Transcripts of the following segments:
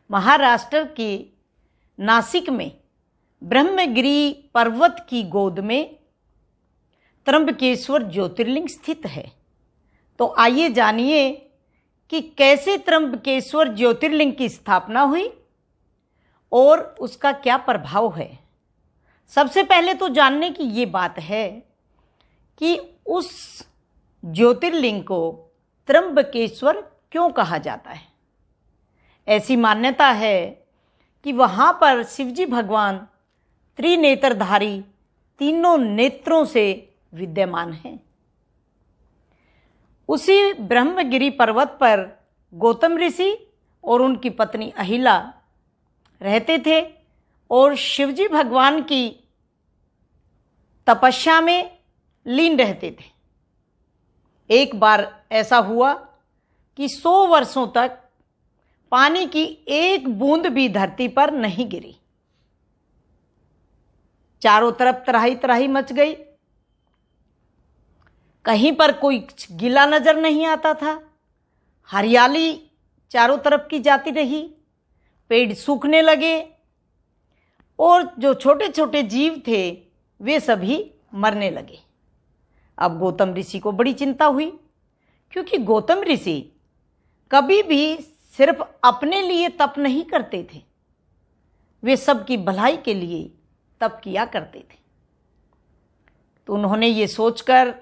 महाराष्ट्र के नासिक में ब्रह्मगिरी पर्वत की गोद में त्र्यंबकेश्वर ज्योतिर्लिंग स्थित है। तो आइए जानिए कि कैसे त्र्यंबकेश्वर ज्योतिर्लिंग की स्थापना हुई और उसका क्या प्रभाव है। सबसे पहले तो जानने की ये बात है कि उस ज्योतिर्लिंग को त्र्यंबकेश्वर क्यों कहा जाता है। ऐसी मान्यता है कि वहाँ पर शिवजी भगवान त्रिनेत्रधारी तीनों नेत्रों से विद्यमान हैं। उसी ब्रह्मगिरी पर्वत पर गौतम ऋषि और उनकी पत्नी अहिला रहते थे और शिवजी भगवान की तपस्या में लीन रहते थे। एक बार ऐसा हुआ कि 100 वर्षों तक पानी की एक बूंद भी धरती पर नहीं गिरी। चारों तरफ तराही तराही मच गई। कहीं पर कोई गीला नजर नहीं आता था। हरियाली चारों तरफ की जाती रही। पेड़ सूखने लगे और जो छोटे छोटे जीव थे वे सभी मरने लगे। अब गौतम ऋषि को बड़ी चिंता हुई, क्योंकि गौतम ऋषि कभी भी सिर्फ अपने लिए तप नहीं करते थे, वे सबकी भलाई के लिए तप किया करते थे। तो उन्होंने ये सोचकर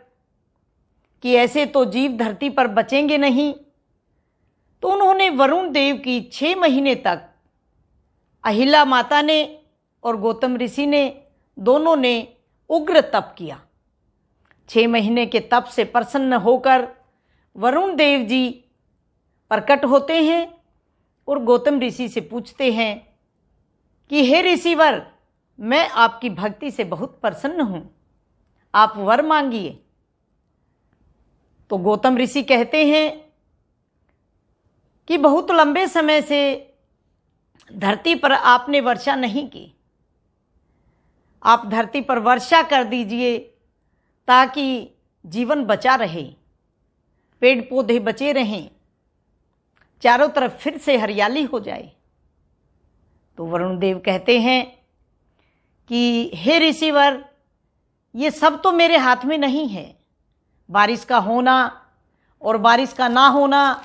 कि ऐसे तो जीव धरती पर बचेंगे नहीं, तो उन्होंने वरुण देव की 6 महीने तक अहिला माता ने और गौतम ऋषि ने दोनों ने उग्र तप किया। 6 महीने के तप से प्रसन्न होकर वरुण देव जी प्रकट होते हैं और गौतम ऋषि से पूछते हैं कि हे ऋषिवर, मैं आपकी भक्ति से बहुत प्रसन्न हूं, आप वर मांगिए। तो गौतम ऋषि कहते हैं कि बहुत लंबे समय से धरती पर आपने वर्षा नहीं की, आप धरती पर वर्षा कर दीजिए ताकि जीवन बचा रहे, पेड़ पौधे बचे रहें, चारों तरफ फिर से हरियाली हो जाए। तो वरुण देव कहते हैं कि हे ऋषिवर, ये सब तो मेरे हाथ में नहीं है। बारिश का होना और बारिश का ना होना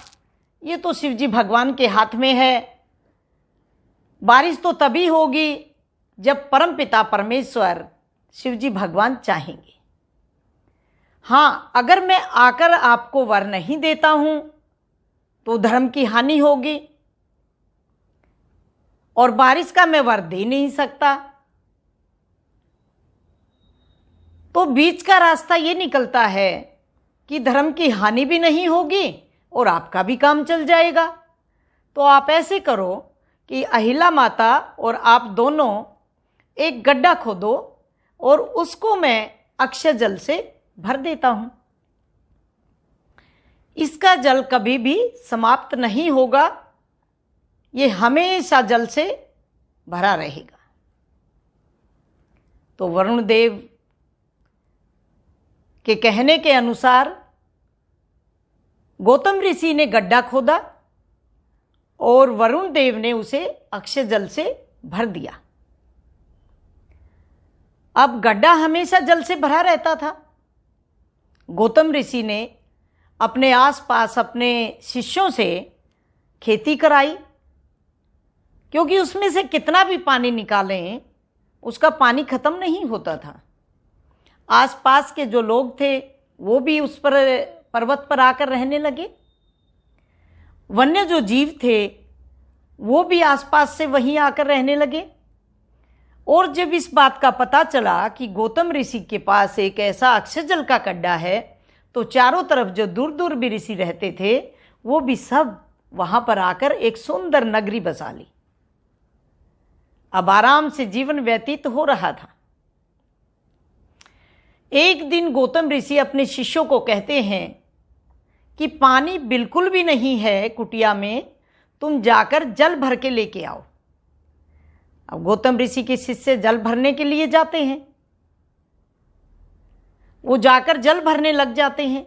ये तो शिवजी भगवान के हाथ में है। बारिश तो तभी होगी जब परमपिता परमेश्वर शिवजी भगवान चाहेंगे। हाँ, अगर मैं आकर आपको वर नहीं देता हूं तो धर्म की हानि होगी और बारिश का मैं वर दे नहीं सकता। तो बीच का रास्ता ये निकलता है कि धर्म की हानि भी नहीं होगी और आपका भी काम चल जाएगा। तो आप ऐसे करो कि अहिला माता और आप दोनों एक गड्ढा खोदो और उसको मैं अक्षय जल से भर देता हूं। इसका जल कभी भी समाप्त नहीं होगा, ये हमेशा जल से भरा रहेगा। तो वरुण देव के कहने के अनुसार गौतम ऋषि ने गड्ढा खोदा और वरुण देव ने उसे अक्षय जल से भर दिया। अब गड्ढा हमेशा जल से भरा रहता था। गौतम ऋषि ने अपने आसपास अपने शिष्यों से खेती कराई, क्योंकि उसमें से कितना भी पानी निकालें उसका पानी खत्म नहीं होता था। आसपास के जो लोग थे वो भी उस पर पर्वत पर आकर रहने लगे। वन्य जो जीव थे वो भी आसपास से वहीं आकर रहने लगे। और जब इस बात का पता चला कि गौतम ऋषि के पास एक ऐसा अक्षय जल का गड्ढा है, तो चारों तरफ जो दूर दूर भी ऋषि रहते थे वो भी सब वहां पर आकर एक सुंदर नगरी बसा ली। अब आराम से जीवन व्यतीत हो रहा था। एक दिन गौतम ऋषि अपने शिष्यों को कहते हैं कि पानी बिल्कुल भी नहीं है कुटिया में, तुम जाकर जल भर के लेके आओ। अब गौतम ऋषि के शिष्य जल भरने के लिए जाते हैं। वो जाकर जल भरने लग जाते हैं।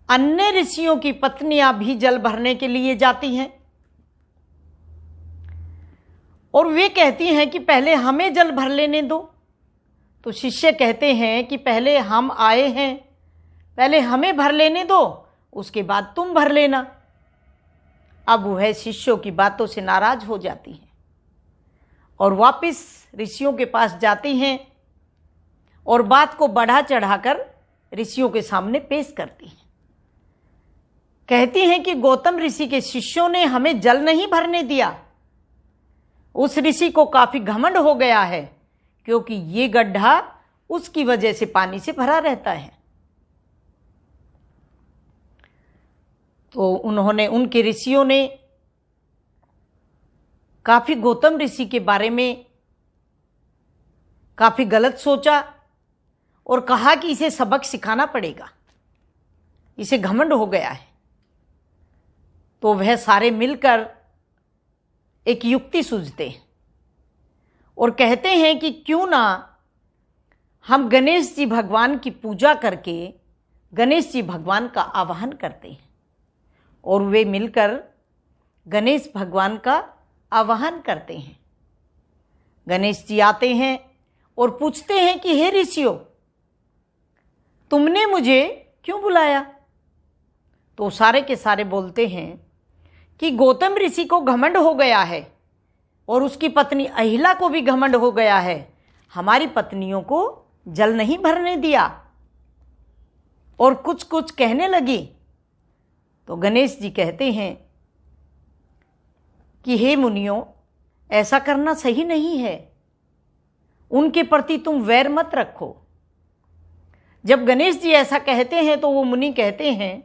अन्य ऋषियों की पत्नियां भी जल भरने के लिए जाती हैं। और वे कहती हैं कि पहले हमें जल भर लेने दो। तो शिष्य कहते हैं कि पहले हम आए हैं, पहले हमें भर लेने दो, उसके बाद तुम भर लेना। अब वह शिष्यों की बातों से नाराज हो जाती हैं और वापस ऋषियों के पास जाती हैं और बात को बढ़ा चढ़ाकर ऋषियों के सामने पेश करती हैं। कहती हैं कि गौतम ऋषि के शिष्यों ने हमें जल नहीं भरने दिया। उस ऋषि को काफी घमंड हो गया है, क्योंकि ये गड्ढा उसकी वजह से पानी से भरा रहता है। तो उनके ऋषियों ने काफी गौतम ऋषि के बारे में काफी गलत सोचा और कहा कि इसे सबक सिखाना पड़ेगा, इसे घमंड हो गया है। तो वह सारे मिलकर एक युक्ति सूझते हैं और कहते हैं कि क्यों ना हम गणेश जी भगवान की पूजा करके गणेश जी भगवान का आवाहन करते हैं। और वे मिलकर गणेश भगवान का आवाहन करते हैं। गणेश जी आते हैं और पूछते हैं कि हे ऋषियों, तुमने मुझे क्यों बुलाया? तो सारे के सारे बोलते हैं कि गौतम ऋषि को घमंड हो गया है और उसकी पत्नी अहिला को भी घमंड हो गया है, हमारी पत्नियों को जल नहीं भरने दिया। और कुछ कुछ कहने लगी। तो गणेश जी कहते हैं कि हे मुनियों, ऐसा करना सही नहीं है, उनके प्रति तुम वैर मत रखो। जब गणेश जी ऐसा कहते हैं तो वो मुनि कहते हैं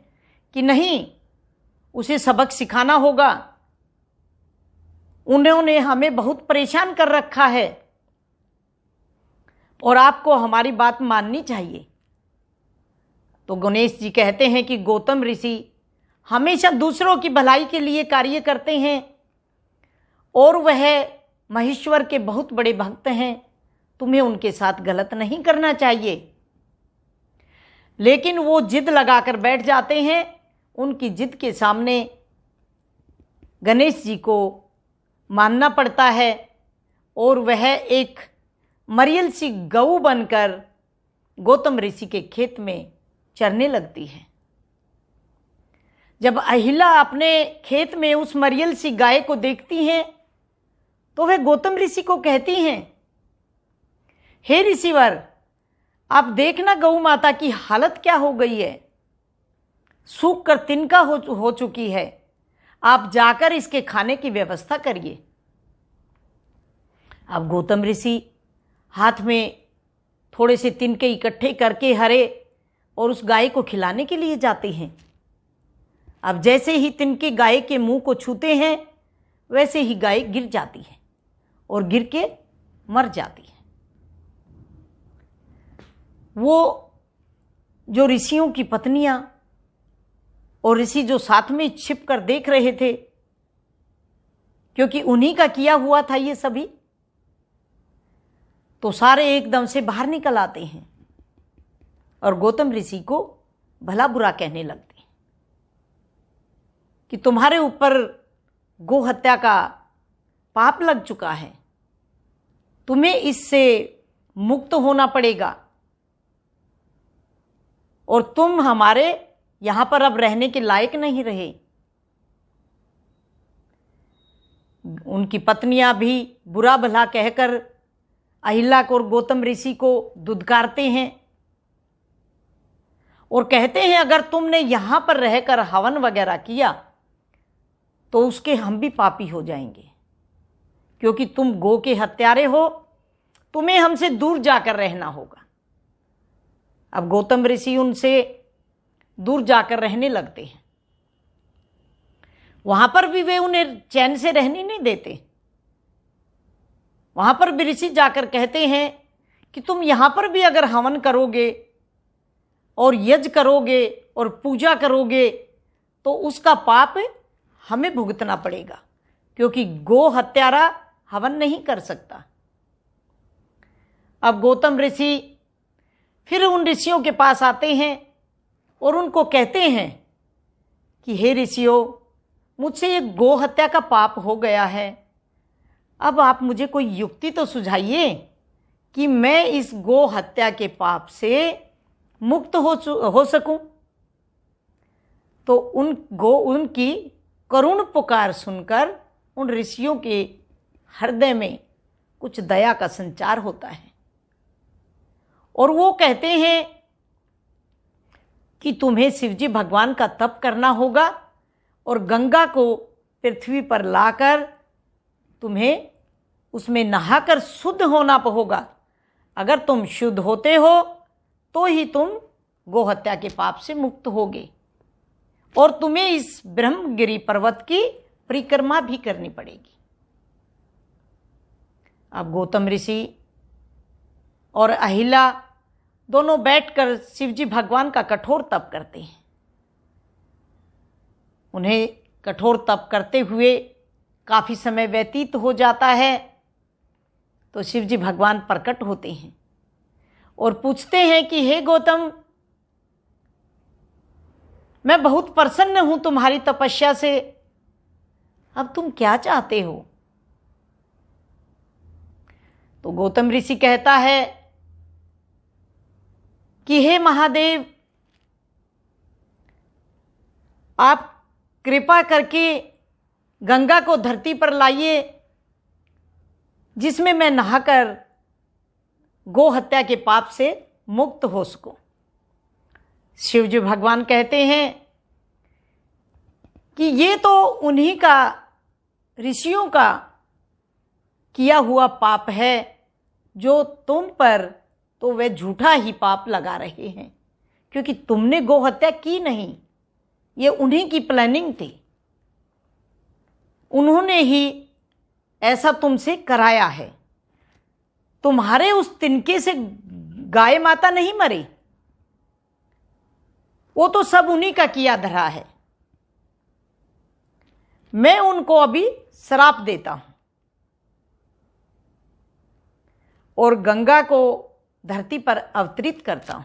कि नहीं, उसे सबक सिखाना होगा, उन्होंने हमें बहुत परेशान कर रखा है और आपको हमारी बात माननी चाहिए। तो गणेश जी कहते हैं कि गौतम ऋषि हमेशा दूसरों की भलाई के लिए कार्य करते हैं और वह महेश्वर के बहुत बड़े भक्त हैं, तुम्हें उनके साथ गलत नहीं करना चाहिए। लेकिन वो जिद लगाकर बैठ जाते हैं। उनकी जिद के सामने गणेश जी को मानना पड़ता है और वह एक मरियल सी गऊ बनकर गौतम ऋषि के खेत में चरने लगती है। जब अहिला अपने खेत में उस मरियल सी गाय को देखती हैं तो वह गौतम ऋषि को कहती हैं, हे ऋषिवर, आप देखना गऊ माता की हालत क्या हो गई है, सूख कर तिनका हो चुकी है, आप जाकर इसके खाने की व्यवस्था करिए। अब गौतम ऋषि हाथ में थोड़े से तिनके इकट्ठे करके हरे और उस गाय को खिलाने के लिए जाते हैं। अब जैसे ही तिनके गाय के मुंह को छूते हैं वैसे ही गाय गिर जाती है और गिर के मर जाती है। वो जो ऋषियों की पत्नियां और ऋषि जो साथ में छिप कर देख रहे थे, क्योंकि उन्हीं का किया हुआ था ये सभी, तो सारे एकदम से बाहर निकल आते हैं और गौतम ऋषि को भला बुरा कहने लगते हैं कि तुम्हारे ऊपर गो हत्या का पाप लग चुका है, तुम्हें इससे मुक्त होना पड़ेगा और तुम हमारे यहां पर अब रहने के लायक नहीं रहे। उनकी पत्नियां भी बुरा भला कहकर अहिला को और गौतम ऋषि को दुदकारते हैं और कहते हैं अगर तुमने यहां पर रहकर हवन वगैरह किया तो उसके हम भी पापी हो जाएंगे, क्योंकि तुम गो के हत्यारे हो, तुम्हें हमसे दूर जाकर रहना होगा। अब गौतम ऋषि उनसे दूर जाकर रहने लगते हैं। वहां पर भी वे उन्हें चैन से रहने नहीं देते। वहां पर भी ऋषि जाकर कहते हैं कि तुम यहां पर भी अगर हवन करोगे और यज्ञ करोगे और पूजा करोगे तो उसका पाप हमें भुगतना पड़ेगा, क्योंकि गो हत्यारा हवन नहीं कर सकता। अब गौतम ऋषि फिर उन ऋषियों के पास आते हैं और उनको कहते हैं कि हे ऋषियों, मुझसे ये गो हत्या का पाप हो गया है, अब आप मुझे कोई युक्ति तो सुझाइए कि मैं इस गो हत्या के पाप से मुक्त हो सकूं। तो उनकी करुण पुकार सुनकर उन ऋषियों के हृदय में कुछ दया का संचार होता है और वो कहते हैं कि तुम्हें शिवजी भगवान का तप करना होगा और गंगा को पृथ्वी पर लाकर तुम्हें उसमें नहाकर शुद्ध होना होगा। अगर तुम शुद्ध होते हो तो ही तुम गोहत्या के पाप से मुक्त होगे और तुम्हें इस ब्रह्मगिरि पर्वत की परिक्रमा भी करनी पड़ेगी। अब गौतम ऋषि और अहिल्या दोनों बैठकर शिवजी भगवान का कठोर तप करते हैं। उन्हें कठोर तप करते हुए काफ़ी समय व्यतीत हो जाता है तो शिवजी भगवान प्रकट होते हैं और पूछते हैं कि हे गौतम, मैं बहुत प्रसन्न हूं तुम्हारी तपस्या से, अब तुम क्या चाहते हो? तो गौतम ऋषि कहता है कि हे महादेव, आप कृपा करके गंगा को धरती पर लाइए जिसमें मैं नहाकर गो हत्या के पाप से मुक्त हो सकूं। शिवजी भगवान कहते हैं कि ये तो उन्हीं का, ऋषियों का किया हुआ पाप है, जो तुम पर तो वे झूठा ही पाप लगा रहे हैं, क्योंकि तुमने गो हत्या की नहीं, ये उन्हीं की प्लानिंग थी। उन्होंने ही ऐसा तुमसे कराया है। तुम्हारे उस तिनके से गाय माता नहीं मरी, वो तो सब उन्हीं का किया धरा है। मैं उनको अभी श्राप देता हूं और गंगा को धरती पर अवतरित करता हूं।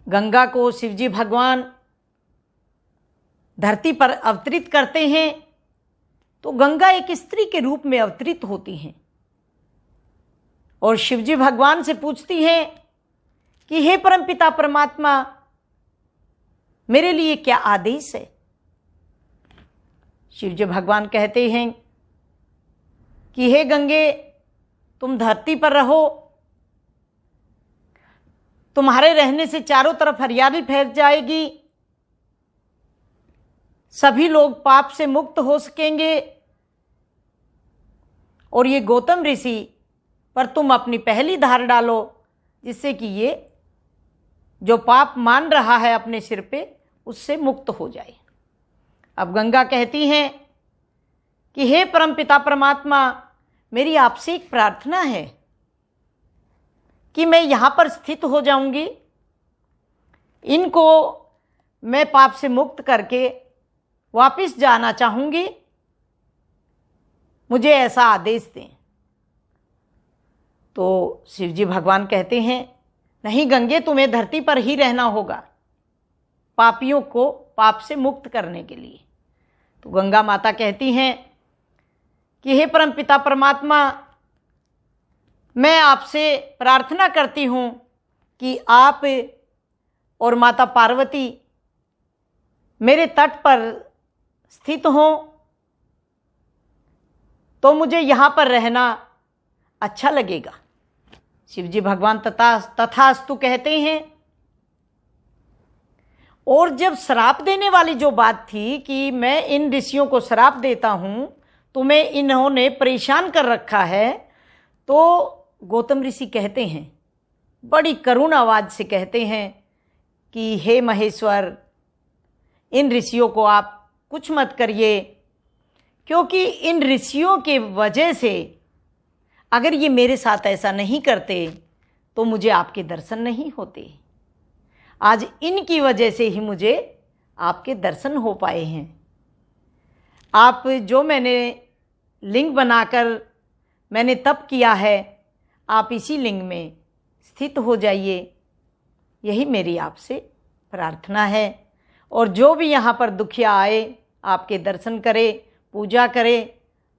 गंगा को शिवजी भगवान धरती पर अवतरित करते हैं तो गंगा एक स्त्री के रूप में अवतरित होती हैं और शिवजी भगवान से पूछती हैं कि हे परमपिता परमात्मा, मेरे लिए क्या आदेश है? शिवजी भगवान कहते हैं कि हे गंगे, तुम धरती पर रहो, तुम्हारे रहने से चारों तरफ हरियाली फैल जाएगी, सभी लोग पाप से मुक्त हो सकेंगे और ये गौतम ऋषि पर तुम अपनी पहली धार डालो, जिससे कि ये जो पाप मान रहा है अपने सिर पे, उससे मुक्त हो जाए। अब गंगा कहती हैं कि हे परमपिता परमात्मा, मेरी आपसे एक प्रार्थना है कि मैं यहाँ पर स्थित हो जाऊंगी, इनको मैं पाप से मुक्त करके वापस जाना चाहूंगी, मुझे ऐसा आदेश दें। तो शिवजी भगवान कहते हैं, नहीं गंगे, तुम्हें धरती पर ही रहना होगा पापियों को पाप से मुक्त करने के लिए। तो गंगा माता कहती हैं कि हे परमपिता परमात्मा, मैं आपसे प्रार्थना करती हूँ कि आप और माता पार्वती मेरे तट पर स्थित हों, तो मुझे यहाँ पर रहना अच्छा लगेगा। शिवजी भगवान तथास्तु कहते हैं। और जब श्राप देने वाली जो बात थी कि मैं इन ऋषियों को श्राप देता हूं, तुम्हें इन्होंने परेशान कर रखा है, तो गौतम ऋषि कहते हैं, बड़ी करुण आवाज से कहते हैं कि हे महेश्वर, इन ऋषियों को आप कुछ मत करिए, क्योंकि इन ऋषियों के वजह से अगर ये मेरे साथ ऐसा नहीं करते तो मुझे आपके दर्शन नहीं होते। आज इनकी वजह से ही मुझे आपके दर्शन हो पाए हैं। आप जो मैंने लिंग बनाकर मैंने तप किया है, आप इसी लिंग में स्थित हो जाइए, यही मेरी आपसे प्रार्थना है। और जो भी यहाँ पर दुखिया आए, आपके दर्शन करे, पूजा करे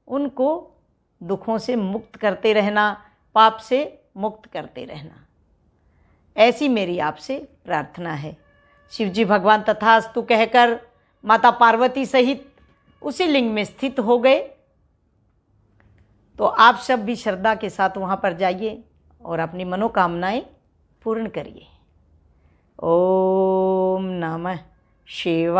उनको दुखों से मुक्त करते रहना, पाप से मुक्त करते रहना, ऐसी मेरी आपसे प्रार्थना है। शिवजी भगवान तथास्तु कहकर माता पार्वती सहित उसी लिंग में स्थित हो गए। तो आप सब भी श्रद्धा के साथ वहाँ पर जाइए और अपनी मनोकामनाएं पूर्ण करिए। ओम नमः शिवाय।